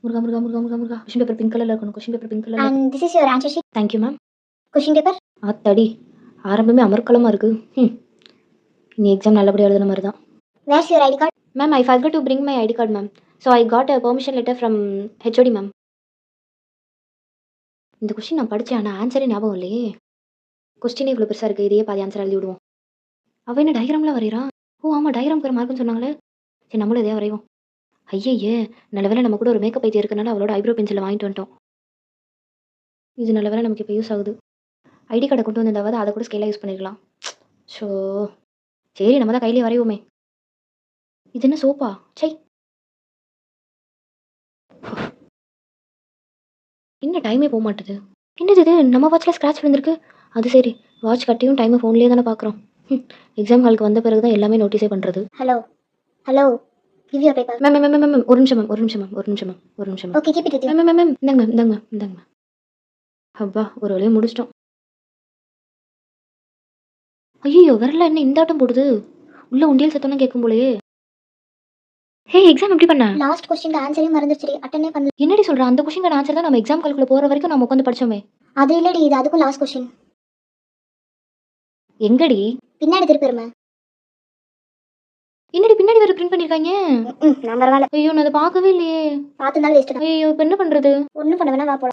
Muruga Muruga Muruga Muruga Muruga. Question paper pink கலர்ல இருக்கணும். Question paper pink கலர்ல. And this is your answer sheet. Thank you ma'am. Question paper. ஆத்தாடி ஆரம்பமே அமர்க்களமா இருக்கு. நீ எக்ஸாம் நல்லபடியாக எழுதுன மாதிரி தான். Where's your ID card? Ma'am I forgot to bring my ID card ma'am. So I got a permission letter from HOD ma'am. இந்த question நான் படித்தேன், ஆனால் ஆன்சரே ஞாபகம் இல்லையே. கொஸ்டினே இவ்வளோ பெருசாக இருக்குது, இதையே பாதி ஆன்சர் எழுதி விடுவோம். அவள் என்ன டயக்ராம்லாம் வரைகிறான்? ஓ ஆமாம், டயக்ராம் மார்க்குன்னு சொன்னாங்களே. சரி நம்மளும் எதையா வரைவோம். ஐயே நல்ல வேளை நம்ம கூட ஒரு மேக்கப் ஐடியா இருக்கனால அவளோட ஐப்ரோ பென்சிலை வாங்கிட்டு வந்துட்டோம். இது நல்ல வேளை நமக்கு இப்போ யூஸ் ஆகுது. ஐடி கார்டை கொண்டு வந்திருந்தாவது அதை கூட ஸ்கேலாக யூஸ் பண்ணிருக்கலாம். ஸோ சரி நம்ம தான் கையிலே வரைவோமே. இது என்ன சோப்பா? சை, என்ன டைமே போக மாட்டுது. என்னது இது, நம்ம வாட்சில் ஸ்க்ராட்ச் விழுந்திருக்கு. அது சரி, வாட்ச் கட்டியும் டைமை ஃபோன்லேயே தானே பார்க்குறோம். எக்ஸாம் ஹாலுக்கு வந்த பிறகு தான் எல்லாமே நோட்டீஸே பண்ணுறது. Hello. Give your paper. Ma'am ma'am ma'am ma'am ஒரு நிமிஷம் மேம், ஒரு நிமிஷம் மேம், ஒரு நிமிஷம் மேம், ஒரு நிமிஷம் ma'am. Okay, keep it with you. Ma'am ma'am ma'am இந்தாங்க மேம், இந்தாங்க மேம், இந்தாங்க மேம். அப்பா ஒரு வழியாக முடிச்சிட்டோம். ஐயோ வரல, என்ன இந்த ஆட்டம் போடுது. உள்ள உண்டியல் சத்தம்லாம் கேட்கும் போலயே. ஹே எக்ஸாம் எப்படி பண்ண? Last question ஆன்சரே மறந்துடுச்சுடி. அட்டெண்டே பண்ணல. என்னடி சொல்ற? அந்த கொஸ்டின் ஆன்சர் தான் நம்ம எக்ஸாம் கால்குள்ள போற வரைக்கும் நம்ம உட்காந்து படிச்சோமே. அது இல்லடி, இது அதுக்கும் லாஸ்ட் கொஸ்டின். எங்கடி? பின்னாடி திருப்பிருமே. என்னடி பின்னாடி வேற பிரிண்ட் பண்ணிருக்காங்க? நான் பரவாயில்ல. ஐயோ நான் அதை பார்க்கவே இல்லையே. பார்த்துனாலும் வேஸ்ட் தான். ஐயோ இப்போ என்ன பண்றது? ஒன்றும் பண்ண வேணா, வா போலாம்.